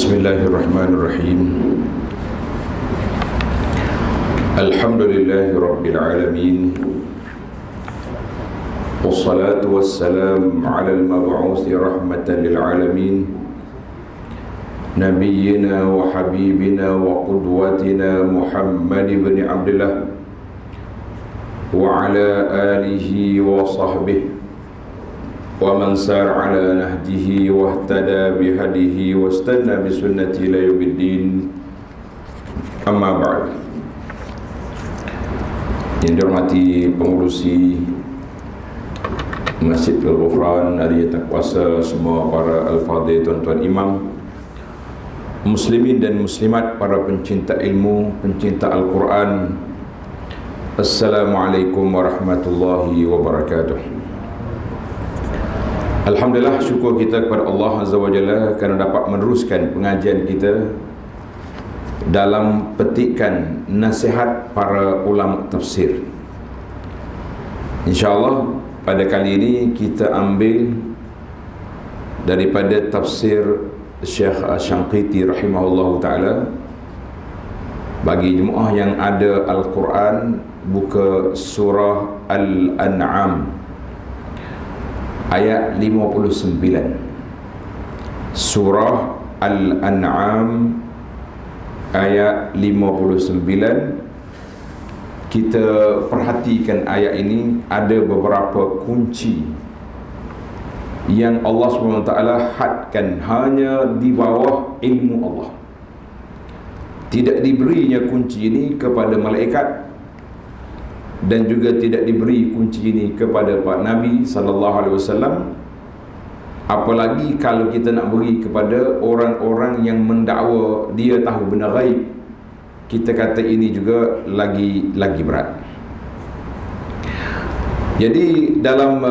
Bismillahirrahmanirrahim. Alhamdulillahi Rabbil Alamin. Wassalatu wassalamu ala al-mab'uthi rahmatan lil alamin, Nabiyyina wa habibina wa qudwatina Muhammad ibn Abdullah wa ala alihi wa sahbihi wa man sar ala nahjihi wa ihtada bihadihi wa istanna bisunnati ila yaumiddin. Amma ba'd. Yang dihormati pengurusi Masjid Al-Ghufran, Hari Tak Kuasa, semua para al-fadhil, tuan-tuan imam, muslimin dan muslimat, para pencinta ilmu, pencinta Al-Quran, Assalamualaikum warahmatullahi wabarakatuh. Alhamdulillah, syukur kita kepada Allah Azza wa Jalla kerana dapat meneruskan pengajian kita dalam petikan nasihat para ulama tafsir. InsyaAllah pada kali ini kita ambil daripada tafsir Syekh Asy-Syanqiti rahimahullahu ta'ala. Bagi jemaah yang ada Al-Quran, buka surah Al-An'am ayat 59. Surah Al-An'am ayat 59. Kita perhatikan ayat ini, ada beberapa kunci yang Allah SWT hadkan hanya di bawah ilmu Allah. Tidak diberinya kunci ini kepada malaikat, dan juga tidak diberi kunci ini kepada Pak Nabi SAW. Apalagi kalau kita nak beri kepada orang-orang yang mendakwa dia tahu benda ghaib, kita kata ini juga lagi berat. Jadi dalam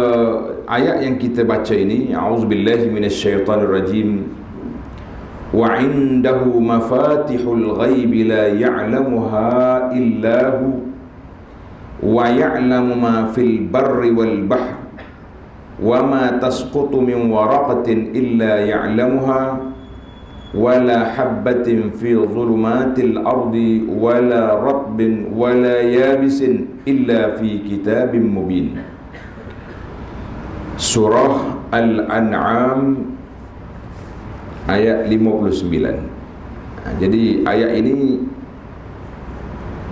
ayat yang kita baca ini, a'udzubillahi minasyaitonirrajim, wa 'indahu mafatihul ghaibi la ya'lamuha illahu wa ya'lamu ma fil barri wal bahr wa ma tasqutu min waraqatin illa ya'lamuha wa la habbatin fi dhulumatil ardi wa la ratbin wa la yabisin illa fi kitabim mubin. Surah Al-An'am ayat 59. Jadi ayat ini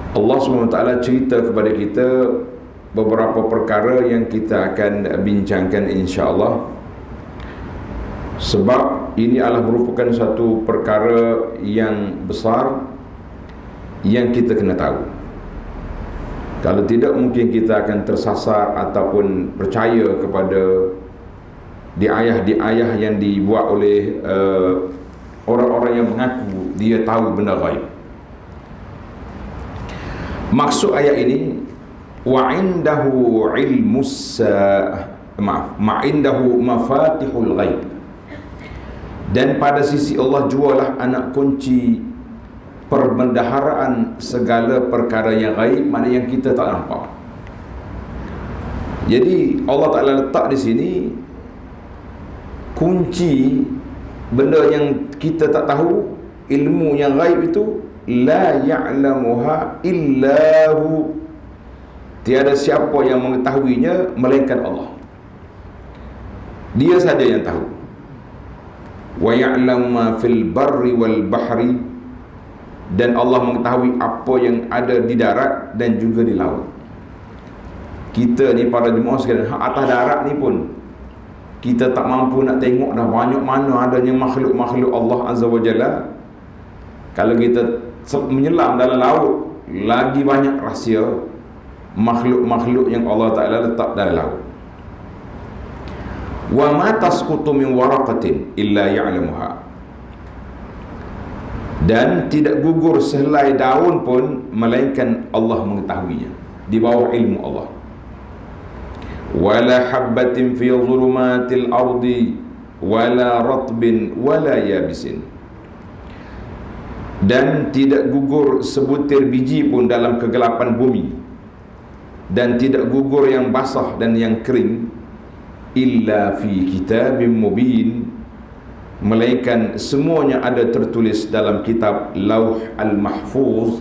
Allah SWT cerita kepada kita beberapa perkara yang kita akan bincangkan insya-Allah. Sebab ini adalah merupakan satu perkara yang besar yang kita kena tahu. Kalau tidak, mungkin kita akan tersasar ataupun percaya kepada diayah-diayah yang dibuat oleh orang-orang yang mengaku dia tahu benda ghaib. Maksud ayat ini, wa indahu ilmus ma'indahu mafatihul ghaib, dan pada sisi Allah jualah anak kunci perbendaharaan segala perkara yang ghaib, mana yang kita tak nampak. Jadi Allah Ta'ala letak di sini kunci benda yang kita tak tahu, ilmu yang ghaib itu, la ya'lamuha illahu, tiada siapa yang mengetahuinya melainkan Allah. Dia saja yang tahu. Wa ya'lamu ma fil barri wal bahri, dan Allah mengetahui apa yang ada di darat dan juga di laut. Kita ni para jemaah sekalian, atas darat ni pun kita tak mampu nak tengok dah banyak mana adanya makhluk-makhluk Allah Azza wa Jalla. Kalau kita menyelam dalam laut, lagi banyak rahsia makhluk-makhluk yang Allah Ta'ala letak dalam laut. Wa ma tasqutu min waraqatin illa ya'lamuha, dan tidak gugur sehelai daun pun melainkan Allah mengetahuinya, di bawah ilmu Allah. Wala habbatin fi dhulumatil ardi wala ratbin wala yabisin, dan tidak gugur sebutir biji pun dalam kegelapan bumi, dan tidak gugur yang basah dan yang kering, illa fi kitabim mubin, melainkan semuanya ada tertulis dalam kitab Lauh Al-Mahfuz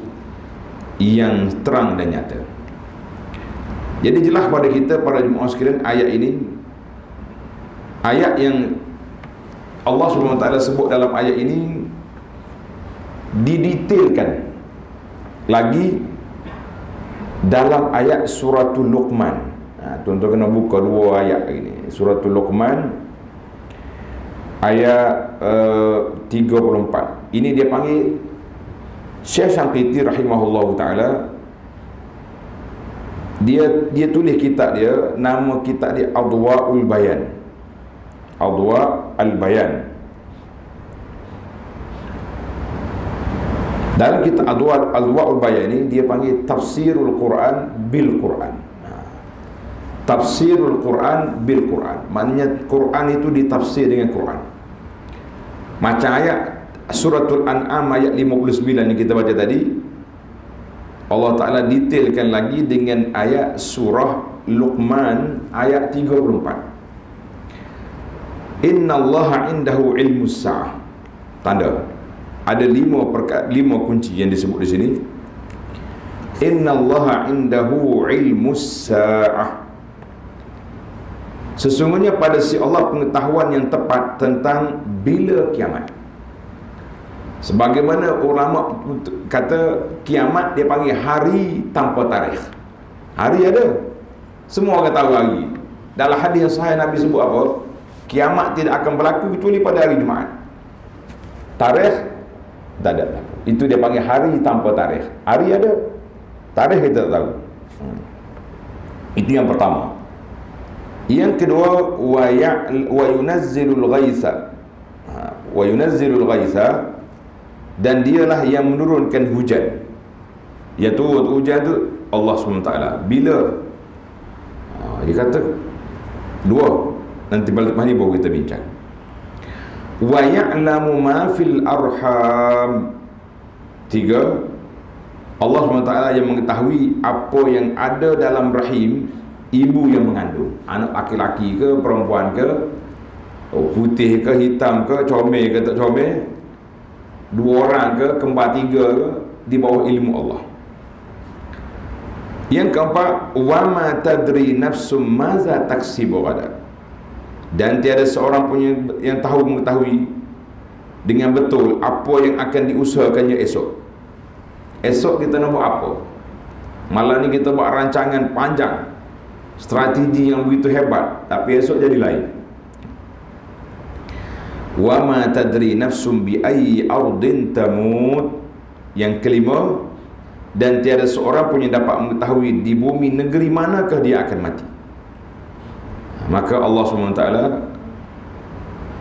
yang terang dan nyata. Jadi jelas pada kita para jemaah sekalian, ayat ini ayat yang Allah SWT sebut dalam ayat ini didetailkan lagi dalam ayat suratul Luqman. Tuan-tuan kena buka dua ayat ini. Suratul Luqman ayat 34. Ini dia panggil Syekh Syangqiti rahimahullahu ta'ala, dia tulis kitab dia, nama kitab dia Adwa'ul Bayan. Adwa'ul Bayan. Dalam kitab Adwa'ul Bayan ini dia panggil Tafsirul Quran bil Quran. Tafsirul Quran bil Quran, maknanya Quran itu ditafsir dengan Quran. Macam ayat Suratul An'am ayat 59 yang kita baca tadi, Allah Ta'ala detailkan lagi dengan ayat surah Luqman ayat 34. Inna Allaha indahu ilmus sa'ah. Tanda ada lima kunci yang disebut di sini. Inna Allaha indahu ilmus sa'ah. Sesungguhnya pada si Allah pengetahuan yang tepat tentang bila kiamat. Sebagaimana ulama kata kiamat dia panggil hari tanpa tarikh. Hari ada, semua orang tahu hari. Dalam hadis yang sahih Nabi sebut apa? Kiamat tidak akan berlaku kecuali pada hari Jumaat. Tarikh tak ada. Itu dia panggil hari tanpa tarikh. Hari ada, tarikh kita tak tahu. Itu yang pertama. Yang kedua, wa yunazzilul ghaitha. Wa yunazzilul ghaitha, dan dialah yang menurunkan hujan. Iaitu hujan tu Allah SWT. Bila? Dia kata dua. Nanti balik ni baru kita bincang. Wa ya'lamu ma fil arham. Tiga, Allah SWT yang mengetahui apa yang ada dalam rahim ibu yang mengandung. Anak laki-laki ke perempuan ke, putih ke hitam ke, comel ke tak comel, dua orang ke, kembar tiga ke, di bawah ilmu Allah. Yang keempat, wa ma tadri nafsum maza taksibu ghadan. Dan tiada seorang pun yang tahu mengetahui dengan betul apa yang akan diusahakannya esok. Esok kita nak buat apa? Malam ni kita buat rancangan panjang, strategi yang begitu hebat, tapi esok jadi lain. Wa ma tadri nafsum bi ayyi ardin tamut. Yang kelima, dan tiada seorang pun yang dapat mengetahui di bumi negeri manakah dia akan mati. Maka Allah SWT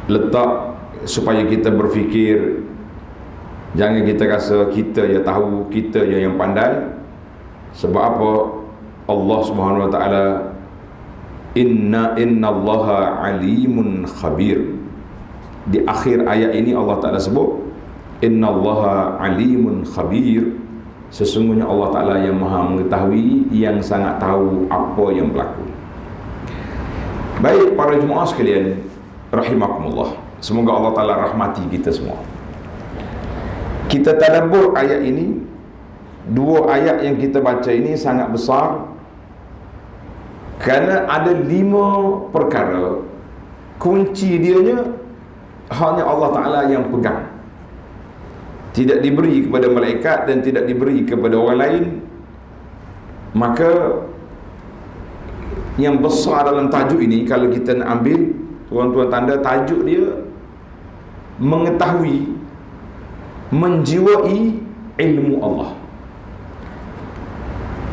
letak supaya kita berfikir, jangan kita rasa kita je tahu, kita je yang pandai. Sebab apa? Allah SWT inna Allaha alimun khabir. Di akhir ayat ini Allah Ta'ala sebut inna Allaha alimun khabir. Sesungguhnya Allah Ta'ala yang maha mengetahui, yang sangat tahu apa yang berlaku. Baik para jemaah sekalian rahimakumullah, semoga Allah Ta'ala rahmati kita semua. Kita tadabbur ayat ini. Dua ayat yang kita baca ini sangat besar, kerana ada 5 perkara kunci dianya hanya Allah Ta'ala yang pegang. Tidak diberi kepada malaikat dan tidak diberi kepada orang lain. Maka yang besar dalam tajuk ini, kalau kita nak ambil, tuan-tuan tanda tajuk dia mengetahui, menjiwai ilmu Allah.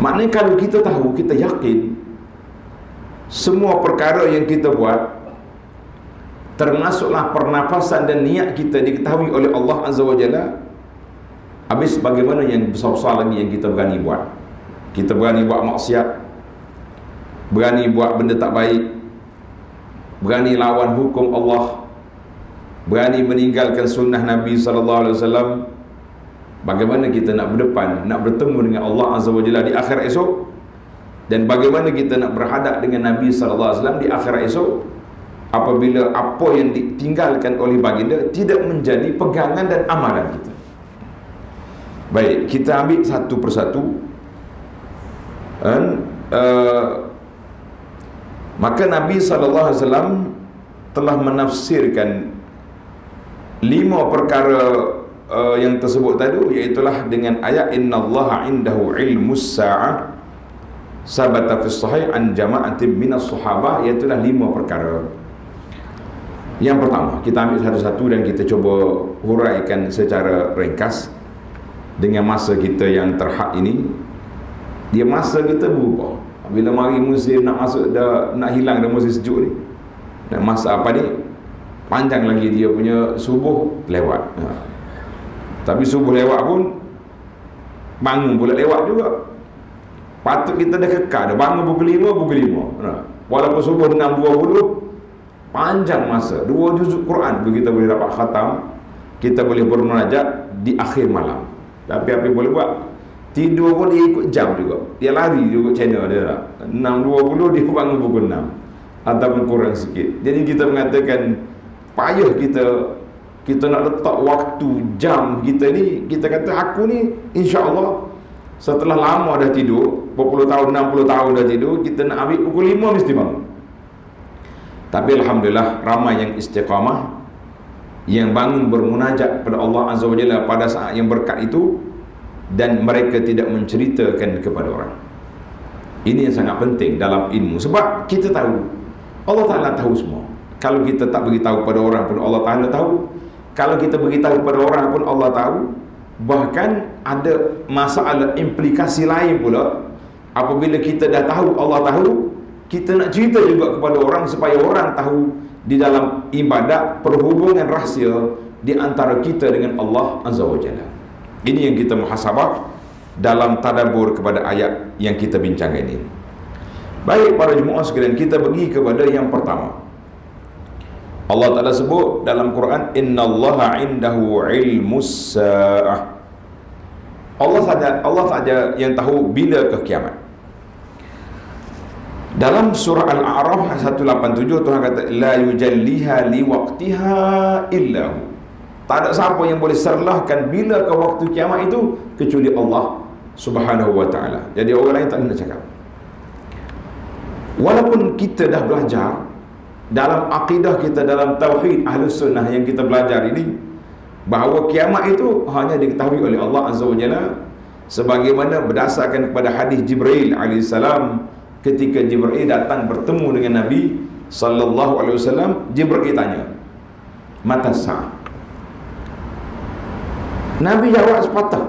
Maknanya kalau kita tahu, kita yakin semua perkara yang kita buat, termasuklah pernafasan dan niat kita, diketahui oleh Allah Azza wa Jalla. Habis bagaimana yang besar-besar lagi yang kita berani buat. Kita berani buat maksiat, berani buat benda tak baik, berani lawan hukum Allah, berani meninggalkan sunnah Nabi SAW. Bagaimana kita nak berdepan, nak bertemu dengan Allah Azza wa Jalla di akhirat esok, dan bagaimana kita nak berhadap dengan Nabi SAW di akhirat esok. apabila apa yang ditinggalkan oleh baginda tidak menjadi pegangan dan amalan kita. Baik, kita ambil satu persatu. Maka Nabi SAW telah menafsirkan 5 perkara yang tersebut tadi, iaitulah dengan ayat innallaha indahu ilmus sa'ah sabata fi sahih an jama'atin minas sahabah, iaitulah 5 perkara. Yang pertama, kita ambil satu-satu dan kita cuba huraikan secara ringkas dengan masa kita yang terhad ini. Dia masa kita berubah. Bila mari musim nak masuk dah, nak hilang dah musim sejuk ni, dan masa apa ni, panjang lagi dia punya subuh lewat. Tapi subuh lewat pun bangun pula lewat juga. Patut kita dah kekal dah bangun pukul 5. Walaupun subuh 6.20, panjang masa. 2 juzuk Quran kita boleh dapat khatam, kita boleh bermunajat di akhir malam. Tapi apa yang boleh buat? Tidur pun dia ikut jam juga. Dia lari juga channel dia lah. 6.20 dia bangun pukul 6 ataupun kurang sikit. Jadi kita mengatakan payah kita nak letak waktu jam kita ni. Kita kata aku ni insya-Allah setelah lama dah tidur, berpuluh tahun, 60 tahun dah tidur, kita nak ambil pukul 5 mesti bangun. Tapi alhamdulillah ramai yang istiqamah, yang bangun bermunajat kepada Allah Azza wa Jalla pada saat yang berkat itu, dan mereka tidak menceritakan kepada orang. Ini yang sangat penting dalam ilmu, sebab kita tahu Allah Ta'ala tahu semua. Kalau kita tak beritahu pada orang pun Allah Ta'ala tahu. Kalau kita beritahu pada orang pun Allah tahu. Bahkan ada masalah implikasi lain pula. Apabila kita dah tahu Allah tahu, kita nak cerita juga kepada orang supaya orang tahu di dalam ibadat perhubungan rahsia di antara kita dengan Allah Azza wa Jalla. Ini yang kita muhasabah dalam tadabbur kepada ayat yang kita bincang ini. Baik para jemaah sekalian, kita pergi kepada yang pertama. Allah Ta'ala sebut dalam Quran, innallaha indahu ilmus sa'ah. Allah saja yang tahu bila ke kiamat. Dalam surah Al-A'raf 187 Tuhan kata la yujalliha liwaqtiha illahu. Tak ada siapa yang boleh serlahkan bila ke waktu kiamat itu kecuali Allah Subhanahu wa ta'ala. Jadi orang lain tak nak cakap. Walaupun kita dah belajar dalam akidah kita, dalam tauhid Ahlus Sunnah yang kita belajar ini, bahawa kiamat itu hanya diketahui oleh Allah Azza wa Jalla, sebagaimana berdasarkan kepada hadis Jibril alaihissalam. Ketika Jibril datang bertemu dengan Nabi sallallahu alaihi wasallam, Jibril tanya, "Mata sa'ah?" Nabi jawab sepatah.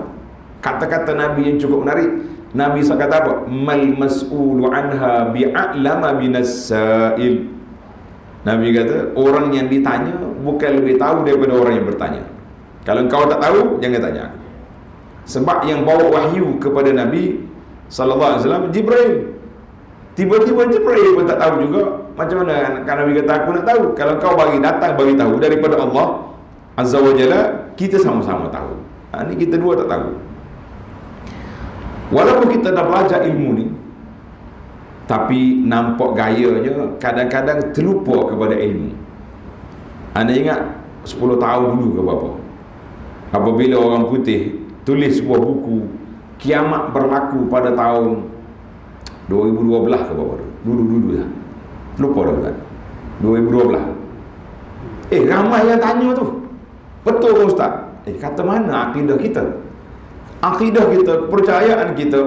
Kata-kata Nabi yang cukup menarik. Nabi kata apa? "Mal mas'ulu anha bi'a'lama binas sa'il." Nabi kata, orang yang ditanya bukan lebih tahu daripada orang yang bertanya. Kalau engkau tak tahu, jangan tanya. Sebab yang bawa wahyu kepada Nabi sallallahu alaihi wasallam Jibril. Tiba-tiba Jibril pun tak tahu juga. Macam mana kan Nabi kata aku nak tahu? Kalau kau bagi tahu daripada Allah Azza wa Jalla, kita sama-sama tahu. Ini kita dua tak tahu. Walaupun kita dah belajar ilmu ni, tapi nampak gayanya kadang-kadang terlupa kepada ilmu. Anda ingat 10 tahun dulu ke berapa, apabila orang putih tulis sebuah buku kiamat berlaku pada tahun 2012 ke berapa, dulu dah lupa dah kan, 2012. Ramai yang tanya tu, betul ke Ustaz? Kata mana akidah kita? Akidah kita, kepercayaan kita,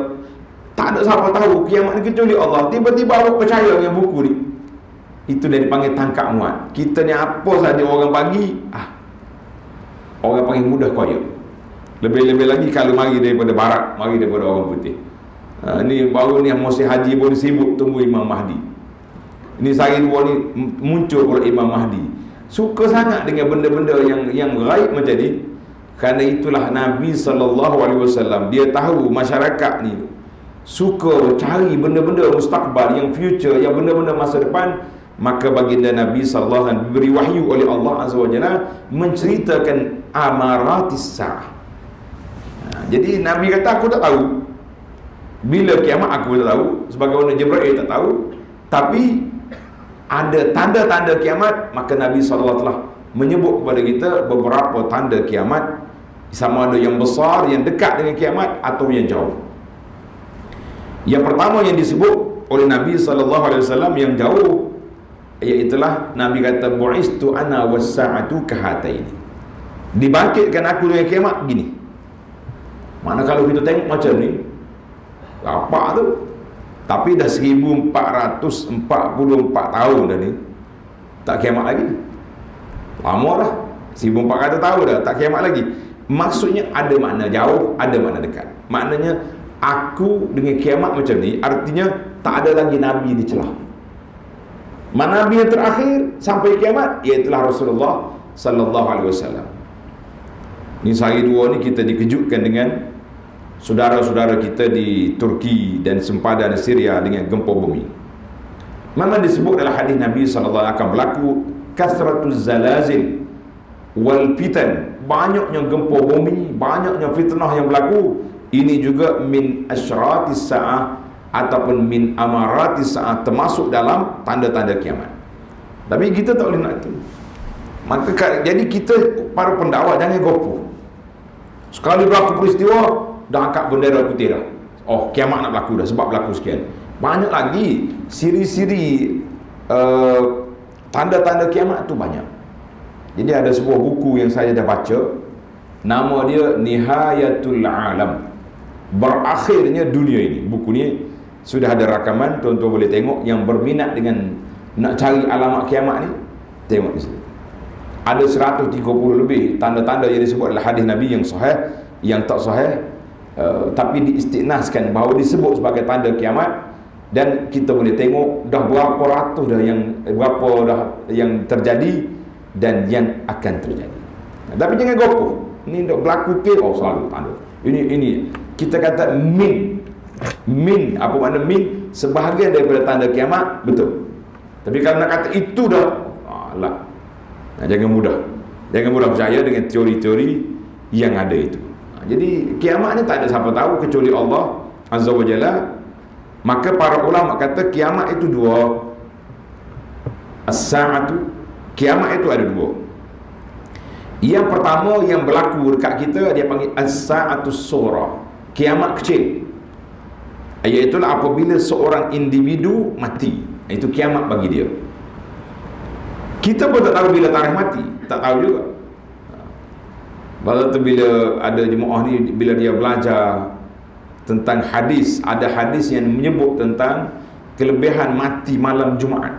tak ada siapa tahu kiamat ni kecuali Allah. Tiba-tiba awak percaya dengan buku ni. Itu dia dipanggil tangkap muat. Kita ni apa saja orang bagi, orang panggil mudah koyak. Lebih-lebih lagi kalau mari daripada barat, mari daripada orang putih. Ni baru ni yang mesti haji pun sibuk tunggu Imam Mahdi. Ini sehari dua ni muncul pula Imam Mahdi. Suka sangat dengan benda-benda yang gaib macam ni. Kerana itulah Nabi SAW, dia tahu masyarakat ni suka cari benda-benda mustaqbal, yang future, yang benda-benda masa depan. Maka baginda Nabi SAW diberi wahyu oleh Allah Azza wa Jalla menceritakan amaratis sa'ah. Jadi Nabi kata aku tak tahu bila kiamat, aku tak tahu, sebagaimana Jibril tak tahu. Tapi ada tanda-tanda kiamat, maka Nabi SAW telah menyebut kepada kita beberapa tanda kiamat, sama ada yang besar, yang dekat dengan kiamat, atau yang jauh. Yang pertama yang disebut oleh Nabi SAW yang jauh, iaitulah Nabi kata, bu'istu ana was-sa'atu kahataini, dibangkitkan aku dengan kiamat gini. Mana kalau kita tengok macam ni, apa tu? Tapi dah 1444 tahun dah ni, tak kiamat lagi. Lama dah, 1400 tahun dah, tak kiamat lagi. Maksudnya ada makna jauh, ada makna dekat. Maknanya aku dengan kiamat macam ni, artinya tak ada lagi Nabi di celah. Nabi yang terakhir sampai kiamat iaitulah Rasulullah sallallahu alaihi wasallam. Ni sehari dua ni kita dikejutkan dengan saudara-saudara kita di Turki dan sempadan Syria dengan gempa bumi. Mana disebut dalam hadis Nabi sallallahu alaihi wasallam akan berlaku kasratuz zalazil wal fitan, banyaknya gempa bumi, banyaknya fitnah yang berlaku. Ini juga min asyratis sa'ah ataupun min amaratis sa'ah, termasuk dalam tanda-tanda kiamat. Tapi kita tak boleh nak itu. Maka jadi kita para pendakwa jangan gopoh. Sekali berlaku peristiwa dah angkat bendera putih dah. Oh, kiamat nak berlaku dah sebab berlaku sekian. Banyak lagi siri-siri tanda-tanda kiamat tu banyak. Jadi ada sebuah buku yang saya dah baca, nama dia Nihayatul Alam, berakhirnya dunia ini. Buku ni sudah ada rakaman, tuan-tuan boleh tengok. Yang berminat dengan nak cari alamat kiamat ni, tengok di sini. Ada 130 lebih tanda-tanda yang disebut adalah hadis Nabi yang sahih, yang tak sahih, tapi diistinaskan bahawa disebut sebagai tanda kiamat. Dan kita boleh tengok dah berapa ratus dah yang terjadi dan yang akan terjadi. Tapi jangan gopoh. Ini dok berlaku ke, oh selalu tanda. Ini kita kata min, apa makna min? Sebahagian daripada tanda kiamat, betul. Tapi kalau nak kata itu dah, jangan mudah percaya dengan teori-teori yang ada itu. Jadi kiamat ni tak ada siapa tahu kecuali Allah Azza wa Jalla. Maka para ulama kata kiamat itu dua. As-sa'atu, kiamat itu ada dua. Yang pertama yang berlaku dekat kita, dia panggil as-sa'atus sughra, kiamat kecil. Iaitulah apabila seorang individu mati, itu kiamat bagi dia. Kita pun tak tahu bila tarikh mati, tak tahu juga. Baru tu bila ada jemaah ni, bila dia belajar tentang hadis, ada hadis yang menyebut tentang kelebihan mati malam Jumaat.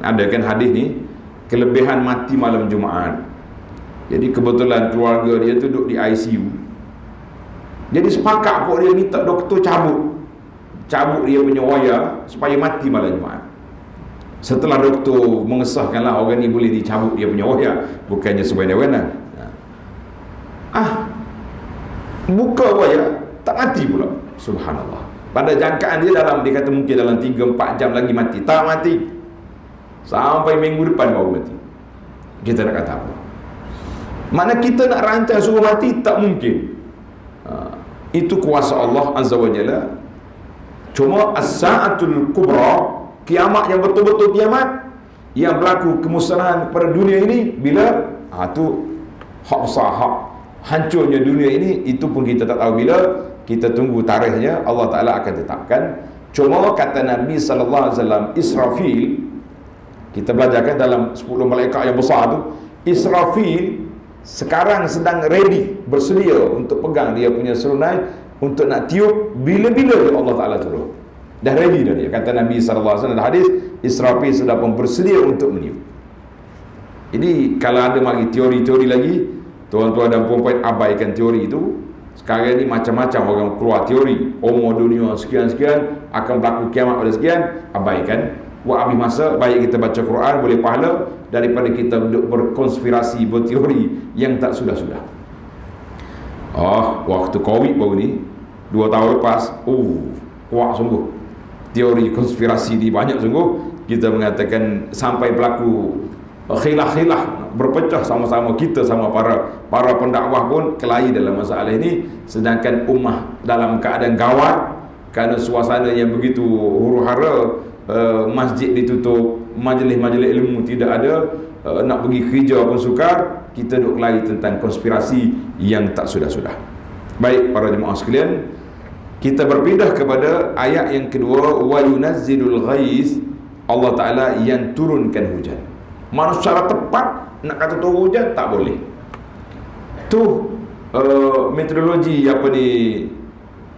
Ada kan hadis ni, kelebihan mati malam Jumaat. Jadi kebetulan keluarga dia tu duduk di ICU. Jadi sepakat pun dia minta doktor cabut dia punya wayar supaya mati malam Jumaat. Setelah doktor mengesahkanlah orang ni boleh dicabut dia punya wayar, bukannya sewenang-wenang. Buka wayar, tak mati pula. Subhanallah. Pada jangkaan dia dia kata mungkin dalam 3-4 jam lagi mati. Tak mati. Sampai minggu depan baru mati. Kita nak kata apa? Mana kita nak rancang suruh mati, tak mungkin. Itu kuasa Allah Azza wa Jalla. Cuma as-sa'atul kubra, kiamat yang betul-betul kiamat, yang berlaku kemusnahan pada dunia ini, bila tu hak besar, hak hancurnya dunia ini, itu pun kita tak tahu bila. Kita tunggu tarikhnya, Allah Ta'ala akan tetapkan. Cuma kata Nabi SAW, Israfil, kita belajarkan dalam 10 malaikat yang besar tu, Israfil sekarang sedang ready, bersedia untuk pegang dia punya serunai, untuk nak tiup bila-bila Allah Ta'ala turun. Dah ready dah dia. Kata Nabi SAW dalam hadis, Israfil sudah pun bersedia untuk meniup. Jadi kalau ada lagi teori-teori lagi, tuan-tuan dan puan-puan abaikan teori itu. Sekarang ni macam-macam orang keluar teori, umur dunia sekian-sekian, akan berlaku kiamat pada sekian. Abaikan, buat habis masa. Baik kita baca Quran, boleh pahala, daripada kita berkonspirasi, berteori yang tak sudah-sudah. Waktu Covid baru ni 2 tahun lepas, kuat sungguh teori konspirasi ni, banyak sungguh. Kita mengatakan sampai berlaku khilaf-khilaf, berpecah sama-sama kita sama para pendakwah pun kelahi dalam masalah ini. Sedangkan ummah dalam keadaan gawat kerana suasana yang begitu huru-hara, masjid ditutup, majlis-majlis ilmu, tidak ada nak pergi kerja pun sukar, kita duk lari tentang konspirasi yang tak sudah-sudah. Baik para jemaah sekalian, kita berpindah kepada ayat yang kedua, wa yunazzilul ghaiz. Allah Ta'ala yang turunkan hujan. Mana secara tepat nak kata turun hujan tak boleh. Tu meteorologi apa ni,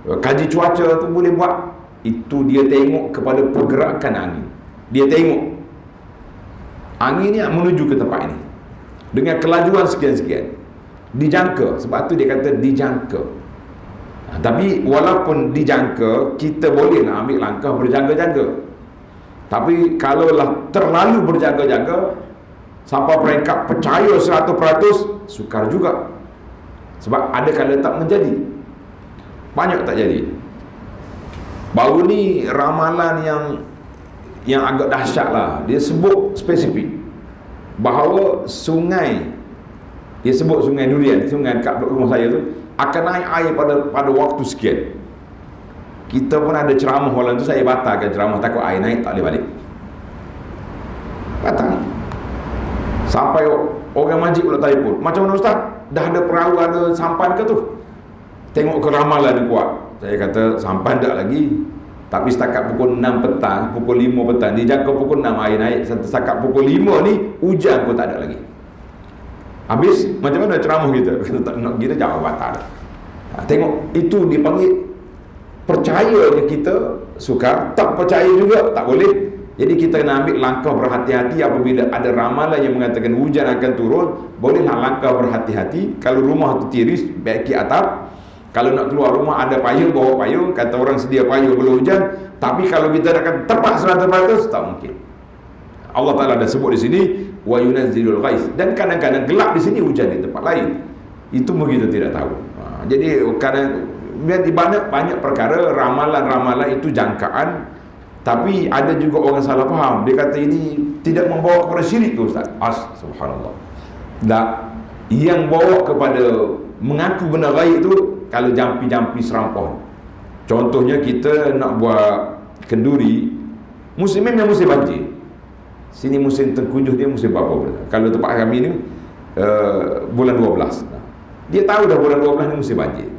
kaji cuaca tu boleh buat. Itu dia tengok kepada pergerakan angin. Dia tengok angin ni menuju ke tempat ini dengan kelajuan sekian-sekian, dijangka. Sebab tu dia kata dijangka. Tapi walaupun dijangka, kita boleh nak ambil langkah berjaga-jaga. Tapi kalaulah terlalu berjaga-jaga sampai peringkat percaya 100%, sukar juga. Sebab ada kala tak menjadi, banyak tak jadi. Baru ni ramalan yang agak dahsyat lah. Dia sebut spesifik bahawa sungai, dia sebut sungai Durian, sungai dekat rumah saya tu, akan naik air pada waktu sekian. Kita pun ada ceramah malam tu, saya batalkan ceramah, takut air naik tak boleh balik. Batal. Sampai orang majlis pula telefon, macam mana ustaz? Dah ada perahu, ada sampan ke tu? Tengok ke ramalan dia kuat. Saya kata sampan tak lagi. Tapi setakat pukul 6 petang, pukul 5 petang, dijangka pukul 6 air naik. Setakat pukul 5 ni hujan pun tak ada lagi. Habis macam mana ceramah kita? Kita tak nak, kita jawab batal. Tengok, itu dipanggil percayanya kita sukar, tak percaya juga tak boleh. Jadi kita kena ambil langkah berhati-hati. Apabila ada ramalan yang mengatakan hujan akan turun, bolehlah langkah berhati-hati. Kalau rumah tu tiris, baiki atap. Kalau nak keluar rumah ada payung, bawa payung. Kata orang sedia payung belum hujan. Tapi kalau kita nak tepat 100%, tak mungkin. Allah Ta'ala dah sebut di sini, wa yunazzilul ghaiz. Dan kadang-kadang gelap di sini, hujan di tempat lain. Itu kita tidak tahu. Jadi kadang di banyak perkara ramalan-ramalan itu jangkaan. Tapi ada juga orang salah faham. Dia kata ini tidak membawa kepada syirik ke ustaz? Subhanallah. Tak. Yang bawa kepada mengaku benda gaib itu kalau jampi-jampi serampon. Contohnya kita nak buat kenduri, musim memang musim banjir. Sini musim tengkujuh, dia musim apa? Kalau tempat kami ni bulan 12. Dia tahu dah bulan 12 ni musim banjir.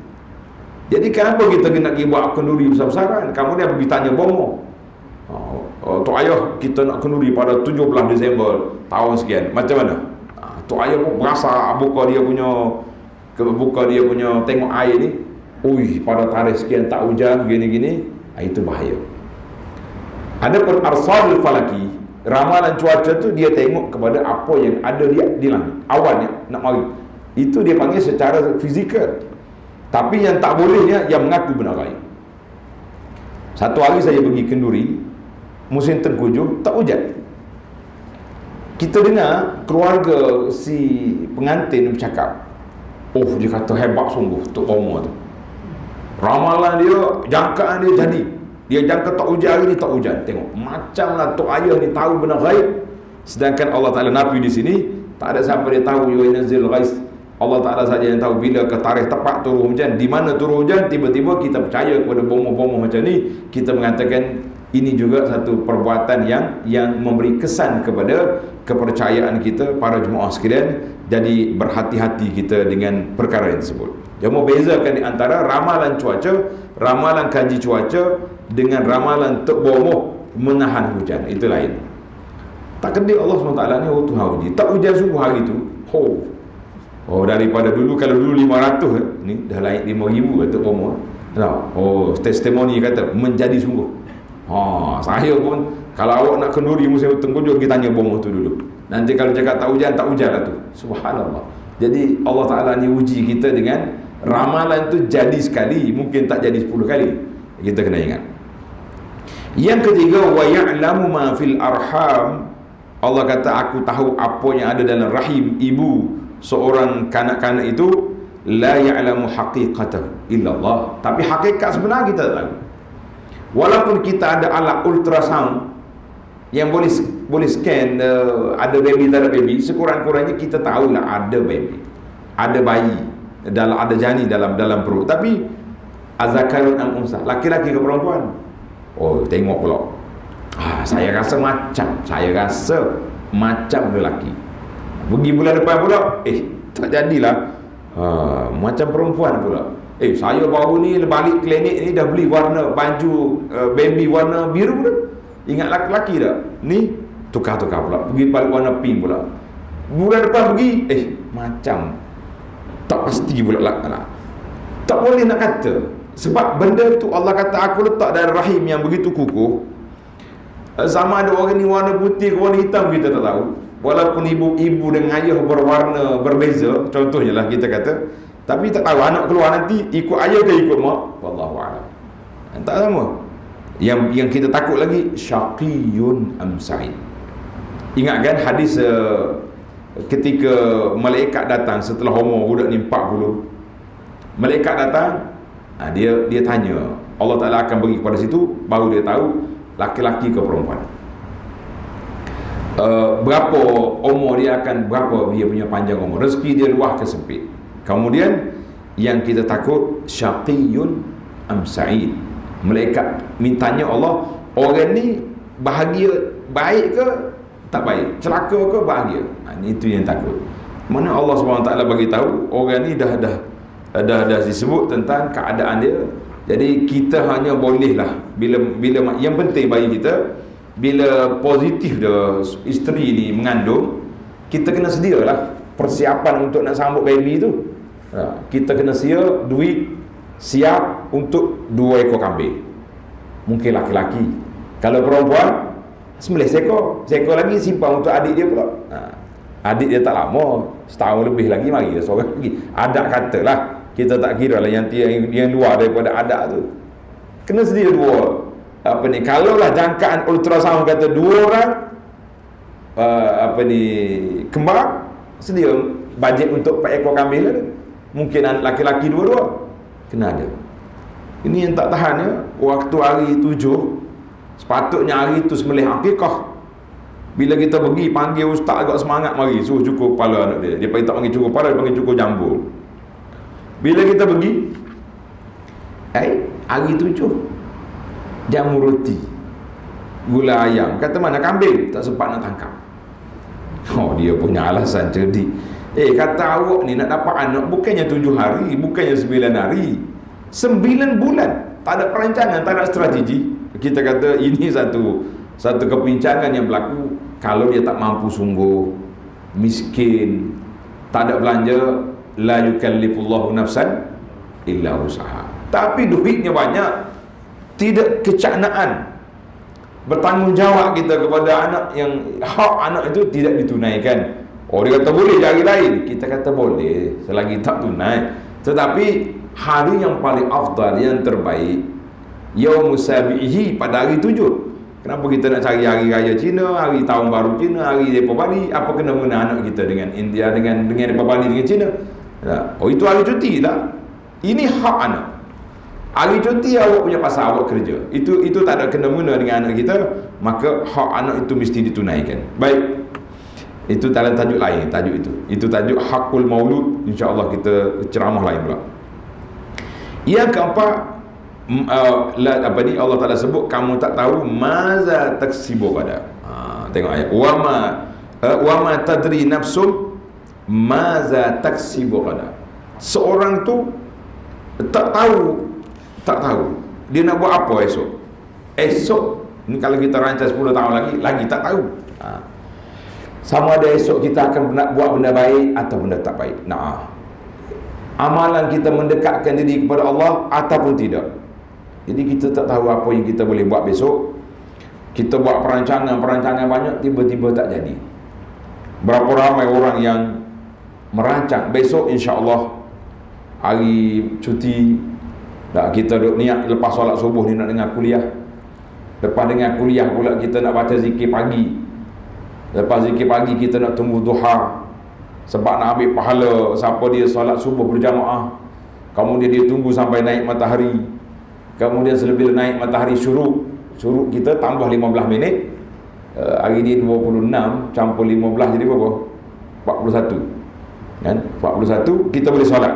Jadi kenapa kita nak pergi buat kenduri besar-besaran? Kemudian pergi tanya bomo. Tok ayah kita nak kenduri pada 17 Disember tahun sekian, macam mana? Tok ayah pun berasa buka dia punya tengok air ni, ui pada tarikh sekian tak hujan gini-gini. Itu bahaya. Ada pun arsalul falaki, ramalan cuaca tu dia tengok kepada apa yang ada di langit awalnya nak mari. Itu dia panggil secara fizikal. Tapi yang tak bolehnya yang mengaku benar gaib. Satu hari saya pergi kenduri, musim tengkujuh, tak hujan. Kita dengar keluarga si pengantin bercakap, dia kata hebat sungguh Tok Omar tu. Ramalan dia, jangkaan dia jadi. Dia jangka tak hujan hari ni, tak hujan. Tengok, macamlah Tok Ayah ni tahu benar gaib. Sedangkan Allah Ta'ala nafi di sini, tak ada siapa dia tahu yunazzil ghaiz. Allah Ta'ala saja yang tahu bila ke tarikh tepat turun hujan, di mana turun hujan. Tiba-tiba kita percaya kepada bomoh-bomoh macam ni, kita mengatakan ini juga satu perbuatan yang memberi kesan kepada kepercayaan kita para jemaah sekalian. Jadi berhati-hati kita dengan perkara yang tersebut. Jangan bezakan di antara ramalan cuaca, ramalan kaji cuaca dengan ramalan bomoh menahan hujan. Itu lain. Tak kena Allah SWT ni Tuhan uji. Tak hujan sungguh hari tu. Daripada dulu, kalau dulu 500 ni dah naik 5,000 kata bomoh. Testimoni kata menjadi sungguh. Saya pun kalau awak nak kenduri musim tengkujuh, kita tanya bomoh tu dulu. Nanti kalau cakap tak hujan lah tu. Subhanallah. Jadi Allah Ta'ala ni uji kita dengan ramalan tu jadi sekali, mungkin tak jadi 10 kali. Kita kena ingat. Yang ketiga, wa ya'lamu ma fil arham. Allah kata aku tahu apa yang ada dalam rahim ibu seorang kanak-kanak itu. La ya'lamu haqiqatahu illa Allah. Tapi hakikat sebenar kita tak tahu. Walaupun kita ada alat ultrasound yang boleh scan ada baby tak ada baby, sekurang-kurangnya kita tahulah ada baby, ada bayi dalam, ada janin dalam perut. Tapi azakarun am unsa, laki-laki ke perempuan? Tengok pula. Saya rasa macam lelaki. Pergi bulan depan pula, tak jadilah. Macam perempuan pula. Saya baru ni balik klinik ni dah beli warna baju baby warna biru dah. Ingat laki-laki tak? Ni tukar-tukar pula, pergi balik warna pink pula. Bulan depan pergi, macam tak pasti pula lah. Tak boleh nak kata. Sebab benda tu Allah kata aku letak dari rahim yang begitu kukuh. Sama ada orang ni warna putih ke warna hitam kita tak tahu. Walaupun ibu dengan ayah berwarna berbeza, contohnya lah kita kata, tapi tak tahu anak keluar nanti ikut ayah ke ikut mak, wallahu a'lam. Tak sama. Yang kita takut lagi, syaqiyun am sa'id. Ingat kan hadis ketika malaikat datang setelah umur budak ni 40. Malaikat datang, dia tanya, Allah Ta'ala akan bagi kepada situ, baru dia tahu laki-laki ke perempuan. Berapa umur dia akan, berapa dia punya panjang umur, rezeki dia luas ke sempit. Kemudian yang kita takut, syaqiyun am sa'id. Malaikat mintanya Allah, orang ni bahagia, baik ke tak baik, celaka ke bahagia. Itu yang takut. Mana Allah SWT bagi tahu orang ni dah disebut tentang keadaan dia. Jadi kita hanya bolehlah bila yang penting bagi kita, bila positif dah isteri ni mengandung, kita kena sedialah persiapan untuk nak sambut baby tu. Kita kena sedia duit siap untuk 2 ekor kambing. Mungkin laki-laki. Kalau perempuan, sembelih seekor lagi simpan untuk adik dia pula. Adik dia tak lama, setahun lebih lagi mari seorang lagi. Adak katalah, kita tak kira lah yang luar daripada adak tu. Kena sedia 2. Kalau lah jangkaan ultrasound kata 2 orang kembar, sedia bajet untuk 4 ekor kambing lah. Mungkin laki-laki 2 kena ada. Ini yang tak tahan ya. Waktu hari 7, sepatutnya hari tu sembelih akikah. Bila kita pergi panggil ustaz agak semangat, mari suruh cukur kepala anak dia. Dia tak panggil cukur kepala, dia panggil cukur jambul. Bila kita pergi, hari 7 jamu roti, gula ayam. Kata mana kambing? Tak sempat nak tangkap. Dia punya alasan cerdik. Kata awak ni nak dapat anak bukannya 7 hari, bukannya 9 hari, 9 bulan. Tak ada perancangan, tak ada strategi. Kita kata ini satu kepincangan yang berlaku kalau dia tak mampu sungguh, miskin, tak ada belanja. La yukallifullahu nafsan illa usaha. Tapi duitnya banyak, tidak kecaknaan bertanggungjawab kita kepada anak, yang hak anak itu tidak ditunaikan. Dia kata boleh hari lain, kita kata boleh selagi tak tunai. Tetapi hari yang paling afdal, yang terbaik, Yaumus Sabihi, pada hari 7. Kenapa kita nak cari hari raya Cina, hari tahun baru Cina, hari Depa Bali? Apa kena mengena anak kita dengan India, dengan Depa Bali, dengan Cina? Itu hari cuti lah. Ini hak anak. Hari cuti awak punya pasal awak kerja. Itu tak ada kena mengena dengan anak kita, maka hak anak itu mesti ditunaikan. Baik. Itu dalam tajuk lain, tajuk itu. Itu tajuk Hakul Maulud. InsyaAllah kita ceramah lain pula. Yang keempat, Allah Ta'ala sebut, kamu tak tahu maza taksibu pada. Tengok ayat. Wama tadri nafsum maza taksibu pada. Seorang tu tak tahu dia nak buat apa esok ni. Kalau kita rancang 10 tahun lagi tak tahu. Sama ada esok kita akan nak buat benda baik atau benda tak baik. Amalan kita mendekatkan diri kepada Allah ataupun tidak. Jadi kita tak tahu apa yang kita boleh buat besok. Kita buat perancangan banyak, tiba-tiba tak jadi. Berapa ramai orang yang merancang besok insya-Allah hari cuti, kita duk niat lepas solat subuh ni nak dengar kuliah. Lepas dengar kuliah pula kita nak baca zikir pagi. Lepas zikir pagi kita nak tunggu duha, sebab nak ambil pahala siapa dia solat subuh berjamaah. Kemudian dia tunggu sampai naik matahari. Kemudian selebih naik matahari syuruk kita tambah 15 minit. Hari ni 26 campur 15 jadi berapa? 41. Kan? 41 kita boleh solat.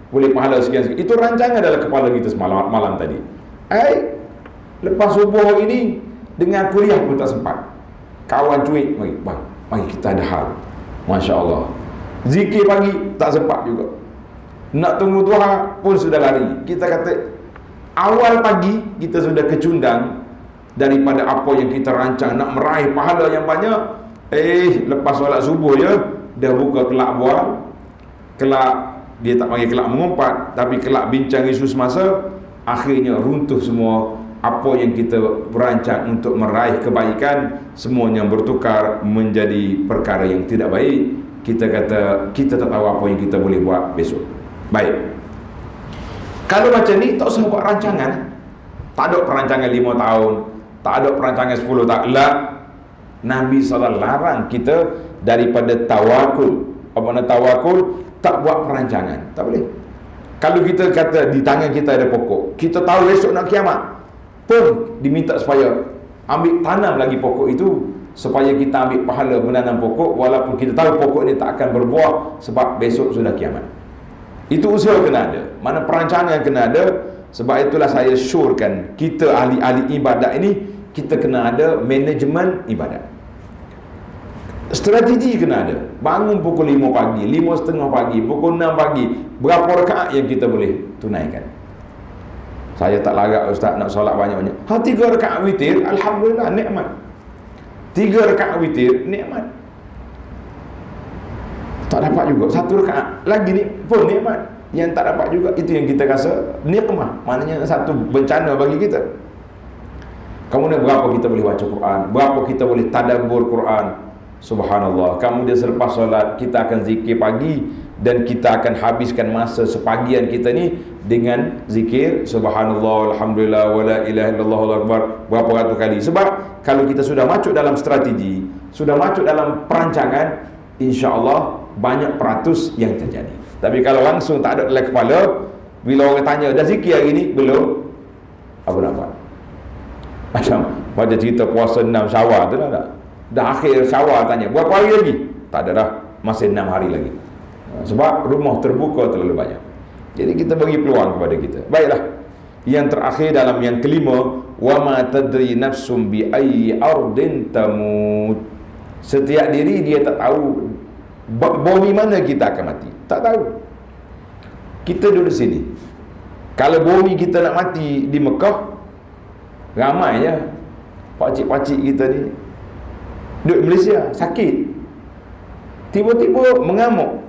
Boleh pahala sekian. Itu rancangan dalam kepala kita semalam malam tadi. Lepas subuh hari ni Dengan kuliah pun tak sempat. Kawan cuik, mari kita ada hal. Masya Allah. Zikir pagi tak sempat juga. Nak tunggu duha pun sudah lari. Kita kata awal pagi kita sudah kecundang daripada apa yang kita rancang nak meraih pahala yang banyak. Lepas solat subuh je dah buka kelak bual. Kelak dia tak panggil kelak mengumpat, tapi kelak bincang isu semasa. Akhirnya runtuh semua apa yang kita berancang untuk meraih kebaikan, semuanya bertukar menjadi perkara yang tidak baik. Kita kata kita tak tahu apa yang kita boleh buat besok. Baik. Kalau macam ni tak usah buat rancangan. Tak ada perancangan 5 tahun, tak ada perancangan 10 tahun. La. Nabi SAW larang kita daripada tawakul. Apa makna tawakul? Tak buat perancangan. Tak boleh. Kalau kita kata di tangan kita ada pokok, kita tahu esok nak kiamat, pun diminta supaya ambil tanam lagi pokok itu, supaya kita ambil pahala menanam pokok, walaupun kita tahu pokok ini tak akan berbuah sebab besok sudah kiamat. Itu usaha kena ada. Mana perancangan kena ada. Sebab itulah saya syorkan kita ahli-ahli ibadat ini, kita kena ada manajemen ibadat. Strategi kena ada. Bangun pukul 5 pagi, 5.30 pagi, pukul 6 pagi, berapa rakaat yang kita boleh tunaikan. Saya tak larat ustaz nak solat banyak-banyak. 3 rakaat witir, alhamdulillah, nikmat. 3 rakaat witir, nikmat. Tak dapat juga 1 rakaat lagi ni pun nikmat. Yang tak dapat juga, itu yang kita rasa nikmah. Maknanya satu bencana bagi kita. Kemudian berapa kita boleh baca Quran, berapa kita boleh tadabbur Quran. Subhanallah. Kemudian selepas solat kita akan zikir pagi, dan kita akan habiskan masa sepagian kita ni dengan zikir subhanallah, alhamdulillah, wala ilaha illallah, Allahu akbar berapa ratus kali. Sebab kalau kita sudah masuk dalam strategi, sudah masuk dalam perancangan, insya-Allah banyak peratus yang terjadi. Tapi kalau langsung tak ada dalam kepala, bila orang tanya dah zikir hari ni? Belum. Apa nak buat? Macam baca cerita puasa 6 Syawal tu dah tak? Dah akhir Syawal tanya, berapa hari lagi? Tak ada dah, masih 6 hari lagi. Sebab rumah terbuka terlalu banyak. Jadi kita bagi peluang kepada kita. Baiklah. Yang terakhir dalam yang kelima, wa ma tadri nafsum bi ayyi ardin tamut. Setiap diri dia tak tahu bumi mana kita akan mati. Tak tahu. Kita duduk sini. Kalau bumi kita nak mati di Mekah, ramai je pakcik-pakcik kita ni duduk Malaysia, sakit, tiba-tiba mengamuk,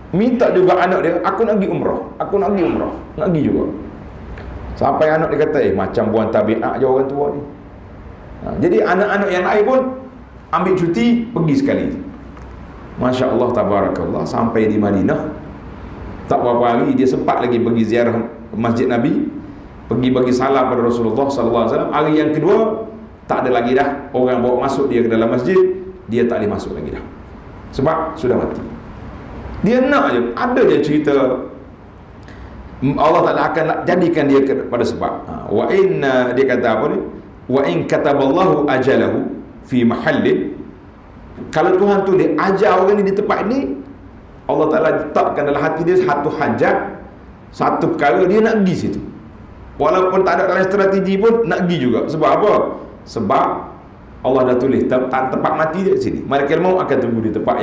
minta juga anak dia, aku nak pergi umrah, aku nak pergi umrah, nak pergi juga. Sampai anak dia kata, macam buang tabiat je orang tua ni. Jadi anak-anak yang lain pun ambil cuti, pergi sekali. Masya Allah, tabarakallah. Sampai di Madinah, tak berapa hari dia sempat lagi pergi ziarah Masjid Nabi, pergi bagi salam pada Rasulullah SAW. Hari yang kedua tak ada lagi dah orang bawa masuk dia ke dalam masjid, dia tak boleh masuk lagi dah sebab sudah mati. Dia nak je, ada je cerita Allah Ta'ala akan jadikan dia pada sebab wa inna, dia kata apa ni, wa in kataballahu ajalahu fi mahallin, kalau Tuhan tulis ajal orang ni di tempat ni, Allah Ta'ala letakkan dalam hati dia satu hajat, satu perkara, dia nak pergi situ. Walaupun tak ada dalam strategi pun nak pergi juga. Sebab apa? Sebab Allah dah tulis tempat mati dia sini. Malaikat maut akan tunggu di tempat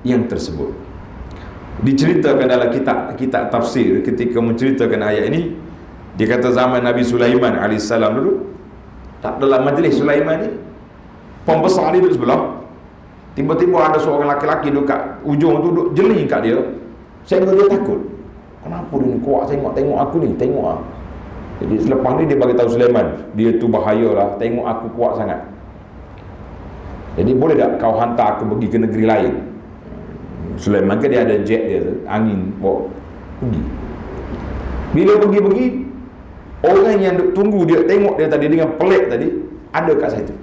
yang tersebut. Diceritakan dalam kitab tafsir ketika menceritakan ayat ini, dia kata zaman Nabi Sulaiman AS dulu, tak dalam majlis Sulaiman ni, pembesar dia duduk sebelah. Tiba-tiba ada seorang lelaki duduk kat ujung tu, duduk jeling kat dia. Sehingga dia takut. Kenapa dia ni kuat tengok aku ni, tengok ah. Jadi selepas ni dia bagi tahu Sulaiman, dia tu bahayalah, tengok aku kuat sangat. Jadi boleh tak kau hantar aku pergi ke negeri lain? Sulaiman kan dia ada jet dia tu, angin bawa pergi. Bila pergi-pergi, orang yang tunggu dia, tengok dia tadi dengan pelik tadi, ada kat situ.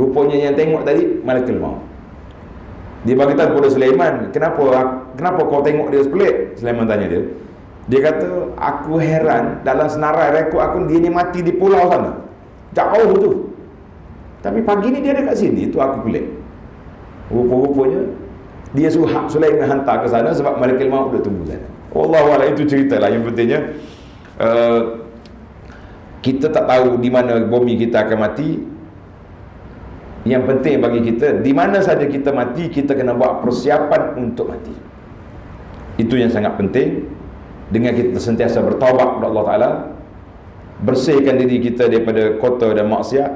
Rupanya yang tengok tadi malaikat maut. Dia bagi tahu kepada Sulaiman, kenapa kau tengok dia sepelik? Sulaiman tanya dia. Dia kata, aku heran, dalam senarai rekod aku, dia ni mati di pulau sana, jauh tu, tapi pagi ni dia ada kat sini. Itu aku pelik. Rupa-rupanya dia suruh Sulaiman hantar ke sana sebab malaikat maut dah tunggu sana. Wallahualam, itu cerita lah. Yang pentingnya Kita tak tahu di mana bumi kita akan mati. Yang penting bagi kita, di mana saja kita mati, kita kena buat persiapan untuk mati. Itu yang sangat penting. Dengan kita sentiasa bertaubat kepada Allah Ta'ala, bersihkan diri kita daripada kotor dan maksiat,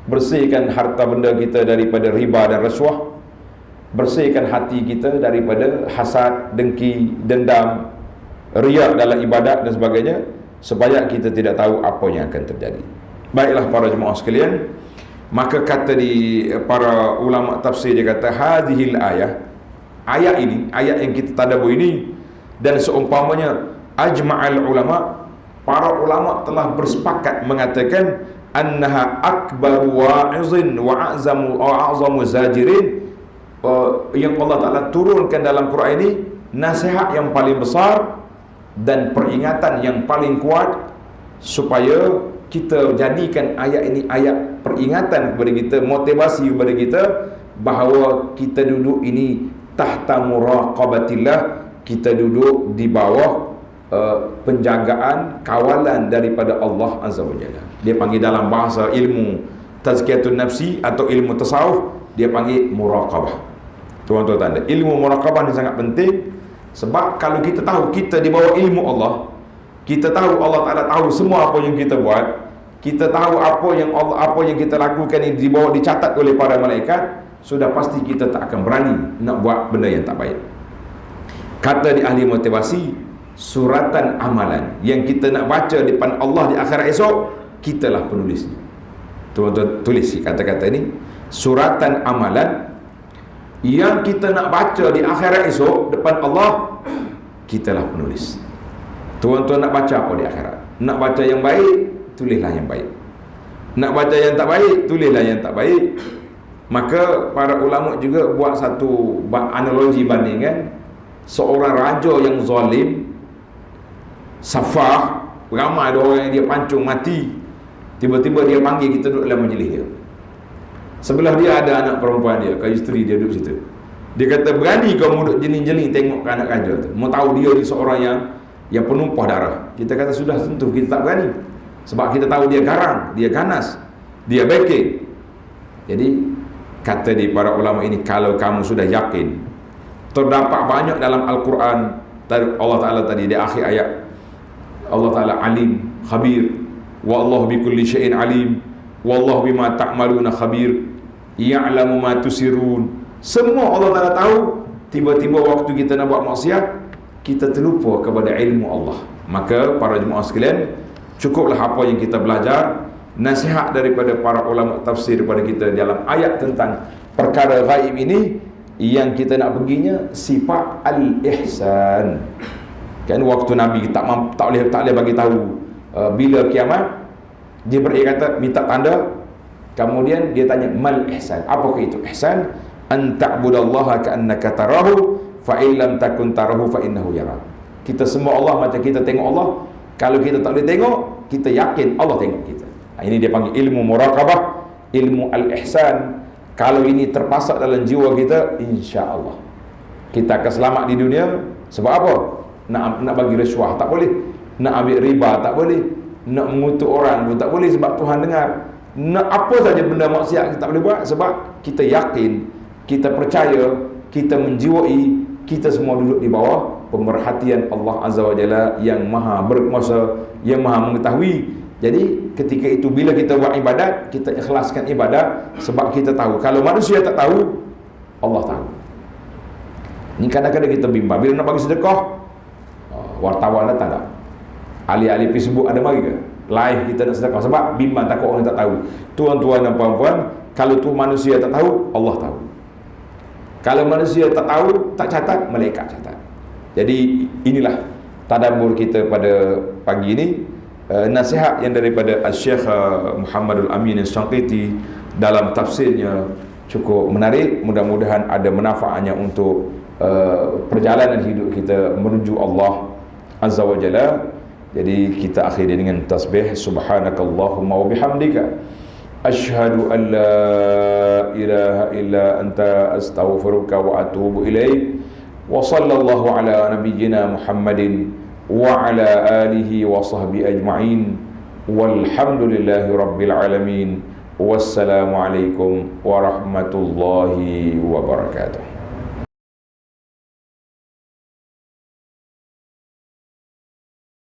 bersihkan harta benda kita daripada riba dan rasuah, bersihkan hati kita daripada hasad, dengki, dendam, riak dalam ibadat dan sebagainya, supaya kita tidak tahu apa yang akan terjadi. Baiklah para jemaah sekalian, maka kata di para ulama tafsir, dia kata hadhil ayat ini, ayat yang kita tadabbur ini, dan seumpamanya, ajma'al ulama, para ulama telah bersepakat mengatakan annaha akbaru wa'izin wa a'zamu zajirin, yang Allah Ta'ala turunkan dalam Quran ini nasihat yang paling besar dan peringatan yang paling kuat, supaya kita jadikan ayat ini ayat peringatan kepada kita, motivasi kepada kita, bahawa kita duduk ini tahta muraqabatillah, kita duduk di bawah penjagaan, kawalan daripada Allah Azza wa Jalla. Dia panggil dalam bahasa ilmu tazkiyatun nafsi atau ilmu tasawuf, dia panggil muraqabah. Tuan-tuan tanda, ilmu muraqabah ni sangat penting. Sebab kalau kita tahu kita di bawah ilmu Allah, kita tahu Allah Ta'ala tahu semua apa yang kita buat, kita tahu apa yang kita lakukan ini di bawah dicatat oleh para malaikat, sudah pasti kita tak akan berani nak buat benda yang tak baik. Kata di ahli motivasi, suratan amalan yang kita nak baca di depan Allah di akhirat esok, kitalah penulisnya. Tuan-tuan tulis kata-kata ini, suratan amalan yang kita nak baca di akhirat esok depan Allah, kitalah penulis. Tuan-tuan nak baca apa di akhirat? Nak baca yang baik, tulislah yang baik. Nak baca yang tak baik, tulislah yang tak baik. Maka para ulama juga buat satu analogi bandingkan, seorang raja yang zalim, safah, ramai ada orang yang dia pancung mati, tiba-tiba dia panggil kita duduk dalam majlis dia. Sebelah dia ada anak perempuan dia, isteri dia duduk situ. Dia kata, berani kau duduk jeling-jeling tengok ke anak raja tu, mau tahu dia ni seorang yang penumpah darah. Kita kata sudah tentu kita tak berani, sebab kita tahu dia garang, dia ganas, dia backing. Jadi kata di para ulama ini, kalau kamu sudah yakin, terdapat banyak dalam Al-Quran, Allah Ta'ala tadi di akhir ayat, Allah Ta'ala alim, khabir, wallahu bikulli syai'in alim, wallahu bima ta'maluna khabir, ya'lamu ma tusirun. Semua Allah Ta'ala tahu. Tiba-tiba waktu kita nak buat maksiat, kita terlupa kepada ilmu Allah. Maka para jemaah sekalian, cukuplah apa yang kita belajar, nasihat daripada para ulama tafsir kepada kita dalam ayat tentang perkara gaib ini. Yang kita nak perginya sifat al-ihsan. Kan waktu Nabi tak boleh bagi tahu bila kiamat, Jibril kata minta tanda. Kemudian dia tanya mal ihsan, apakah itu ihsan? An ta'budallaha ka'annaka tarahu fa in lam takun tarahu fa innahu yarak. Kita semua Allah macam kita tengok Allah. Kalau kita tak boleh tengok, kita yakin Allah tengok kita. Ini dia panggil ilmu muraqabah, ilmu al-ihsan. Kalau ini terpasak dalam jiwa kita, insya-Allah kita akan selamat di dunia. Sebab apa? Nak bagi rasuah tak boleh, nak ambil riba tak boleh, nak mengutuk orang pun tak boleh, sebab Tuhan dengar. Nak apa saja benda maksiat kita tak boleh buat, sebab kita yakin, kita percaya, kita menjiwai, kita semua duduk di bawah pemerhatian Allah Azza wa Jalla yang maha berkuasa, yang maha mengetahui. Jadi ketika itu bila kita buat ibadat, kita ikhlaskan ibadat, sebab kita tahu. Kalau manusia tak tahu, Allah tahu. Ini kadang-kadang kita bimbang bila nak bagi sedekah, wartawan datang tak? Ahli-ahli Facebook ada mari ke? Live kita nak sedekah, sebab bimbang takut orang tak tahu. Tuan-tuan dan puan-puan, kalau tu manusia tak tahu, Allah tahu. Kalau manusia tak tahu, tak catat, malaikat catat. Jadi inilah tadabbur kita pada pagi ini. Nasihat yang daripada Syekh Muhammadul Amin As-Shanqiti dalam tafsirnya cukup menarik. Mudah-mudahan ada manfaatnya untuk perjalanan hidup kita menuju Allah Azza wa Jalla. Jadi kita akhiri dengan tasbih subhanakallahumma wa bihamdika asyhadu an la ilaha illa anta astaghfiruka wa atubu ilaik. Wa sallallahu ala nabiyyina Muhammadin wa ala alihi wa sahbihi ajma'in. Walhamdulillahi rabbil alamin. Wassalamualaikum warahmatullahi wabarakatuh.